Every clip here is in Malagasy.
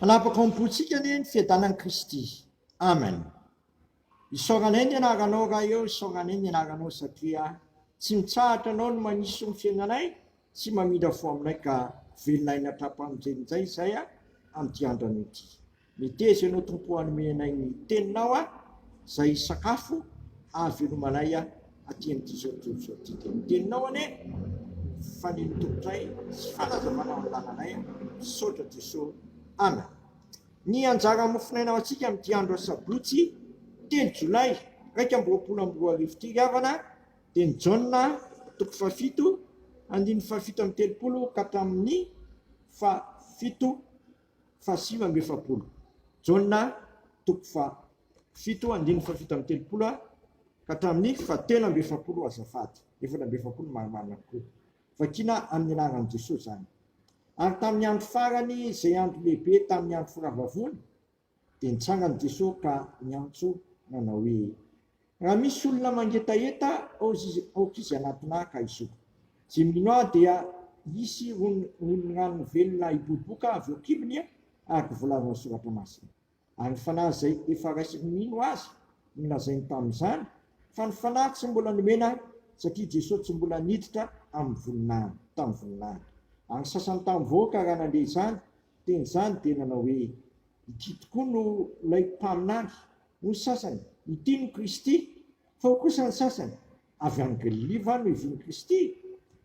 Anapakompotsika ny fiadanan'i Kristy. Amen. Isaoranay ny anaranao raha eo, isaoranay ny anaranao satria tsy mitsahatra anao no manisy ny fiainanay, tsy mamindra fo aminay ka velonay natrapamin'izay izay amin'ity andro ity. Miteza ianao tompo anomenay ny teninao izay sakafo ahavelomanay aty amin'ity zao ity. Ny teninao ane faneno tompotray sy fanazavanao ny lalanay misaotra Jesosy. Amen. Ny anjara mofinainao antsika amin'ity andro sabotsy 10 Jolay 2024 gavana dia ny Jaona 7 andiny 7 ka hatramin'ny 7 Jaona 7 andiny 7 ka hatramin'ny 7 azafady 7 maromaro koa vakina amin'ny anaran'i Jesosy zany. Ary tamin'ny andro farany izay andro lehibe tamin'ny andro firavavony dia nitsangana Jesosy ka niantso nanao hoe raha misy olona mangetaheta aoka izy anatina ka isoko. Izay mino aho dia misy rano velona iboboka avy eo kibony ary voalazana soratra masina. Ary ny fanahy izay efa raisiny mino azy nolazainy tamin'izany fa ny fanahy tsy mbola nomena satria Jesosy tsy mbola niditra tamin'ny voninahitra. Ary sasany tamin'ny voaka raha nandeha izany teny izany dia nanao hoe ity tokoa no ilay mpaminany no sasany ity no Kristy fa ho kosa ny sasany avy amin'ny Galilea va no ivian'i Kristy.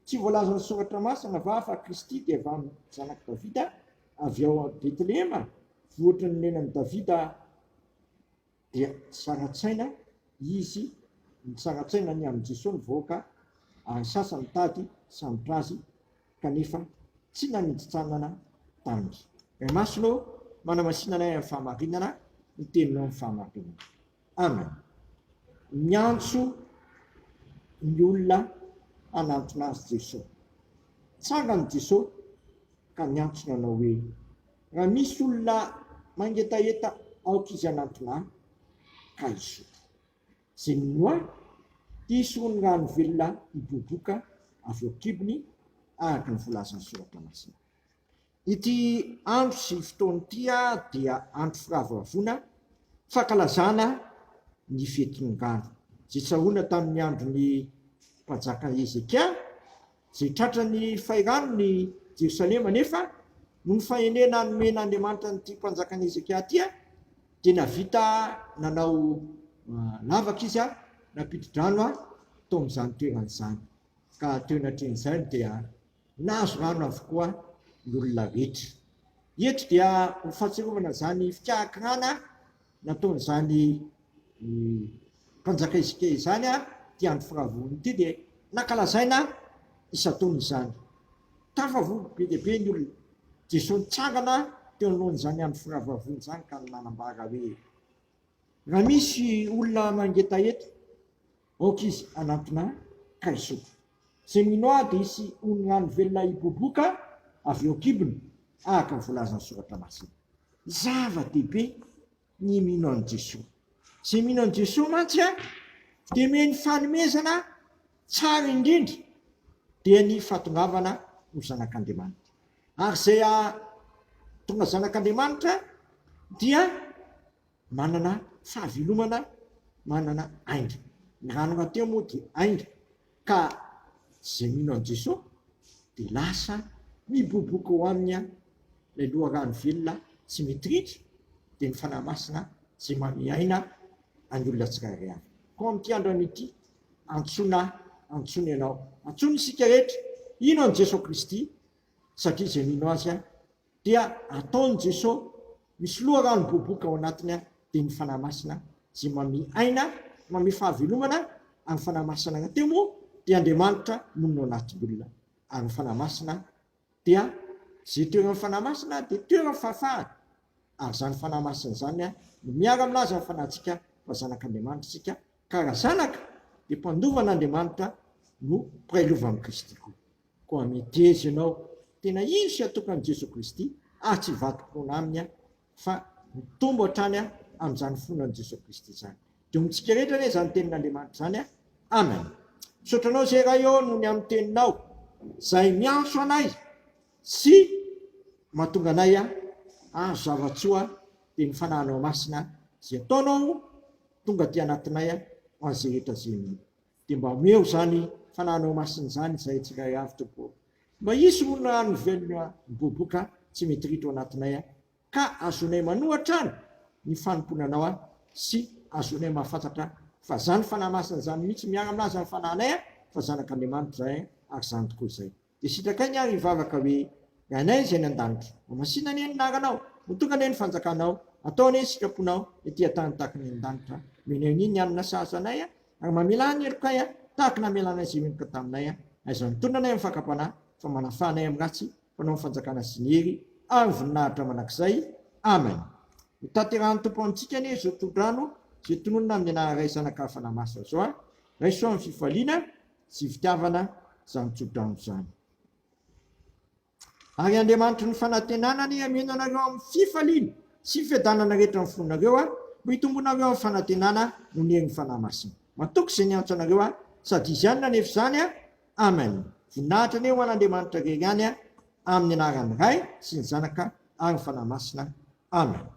Tsy voalaza ny soratra masina va fa Kristy dia avy amin'ny zanak'i Davida avy ao Betlehema voatra ny nenan'i Davida dia saratsaina izy saratsaina ny amin'ny Jesosy ny voaka ary sasany tady sambotra azy kanefa tsy naniditsanana taminy. Masonao manamasinanay amin'ny fahamarinana ny teninao amin'ny fahamarinana. Amen. Miantso ny olona anantona azy Jesosy. Tsangany Jesosy ka niantso nanao hoe raha misy olona mangetaheta aoka izy anantona ka isoko. Izay mino tia isony rano velona iboboka avy eo kibony araka ny voalazan'ny soratra masina. Ity andro sy fotoana ity dia andro firavavona fankalazana ny fetin'Ngano izay tsaroana tamin'ny andron'ny mpanjaka Ezekia izay tratra ny fairano ny Jerosalema nefa no ny fahenena nomena Andriamanitra nyity mpanjakany Ezekia ty dia navita nanao lavaka izy napidi-drano tao amin'izany toerana izany ka teo anatrehan'izany dia nahazo rano avokoa ny olona rehetra. Eto dia ho fahatsiarovana izany fikarakarana nataon'izany mpanjaka Ezekia izany ty andro firavavony ity dia nankalazaina isan-taona izany. Tafavory be dia be ny olona. Jesosy nitsangana teo anoloan'izany andro firavavony izany ka nanambara hoe raha misy olona mangetaheta aoka izy anantona ka isoko. Izay mino aho dia isy rano velona iboboka avy eo kibony araka ny voalazan'ny soratra masina. Zava-dehibe ny mino an'i Jesosy. Izay mino an'i Jesosy mantsy dia meny fanomezana tsara indrindra dia ny fahatongavana ho zanak'Andriamanitra. Ary izay tonga zanak'Andriamanitra dia manana fahavelomana, manana aingana. Ny rano rahateo moa dia aingana ka izay mino an'i Jesosy dia lasa miboboka ho aminy ilay loharano velona tsy mitritra dia ny fanahy masina izay mamiaina any olona tsirairay avy. Ko amin'ity andro an'ity antsona ianao, antsona isika rehetra ino an'i Jesosy Kristy satria izay mino azy dia ataon'i Jesosy misy loharano miboboka ao anatiny dia ny fanahy masina izay mamiaina, mami fahavelomana amin'ny fanahy masina rahateo moa dia Andriamanitra monina ao anatin'ny olona. Ary ny fanahy masina dia izay toeran'ny fanahy masina dia toerany fahafahana. Ary izany fanahy masina izany no miara milaza ny fanahintsika fa zanak'Andriamanitra isika ka raha zanaka dia mpandovan'Andriamanitra no mpiray lova amin'i Kristy koa. Koa miteza ianao tena ino sy atokan'i Jesosy Kristy tsy vatom-potoana aminy fa mitombo hatrany amin'izany fonan'i Jesosy Kristy izany. Dia mitsika rehetra anie izany tenin'Andriamanitra izany. Amen. Misaotranao izay raha eo no ny amin'ny teninao izay miantso anay sy mahatonga anay zava-tsoa dia ny fanahinao masina zay ataonao tonga ty anatinay azay rehetra zay dia mba meo zany fanahinao masina zany zay tsiray avy tokoa mba isy olona ny velona miboboka tsy mety rito anatinay ka azonay manohatra any ny fanomponanao sy azonay mahafantatra fa zany fanahy masina zany mihitsy miara aminazy ny fanahinay fa zanak'Andriamanitra zay ary zany tokoa zay dia sitrakainy ary hivavaka hoe anay zay ny an-danitra mamasina ny naranao motonga ny fanjakanao ataony ny sitraponao ety tany tahaka ny an-danitra meneny ny anina sazanay ary mamela ny elokay tahaka namelanay zay meloka taminay aiza mitondra anay amin'ny fakapanahy fa manafahanay amin'ny ratsy fanao fanjakana sy ny hery ary voninahitra manakizay amen tanterahany tompo amintsika ny zao tondrano zay tononona amin'ny anaray zanaka fanahy masina zao raisoa amin'ny fifaliana sy fitiavana zany tsodrano zany ary Andriamanitra ny fanantenanany ameno anareo amin'ny fifaliana sy fiadanana rehetra ny fonareo mbo hitombonareo amin'ny fanantenana no ny hery ny fanahy masina matoky izay ny antso anareo sady izy ihany nanefa zany amen voninahitra ny eo an'Andriamanitra rery ihany amin'ny anaran'ny Ray sy ny Zanaka ary ny fanahy masina amen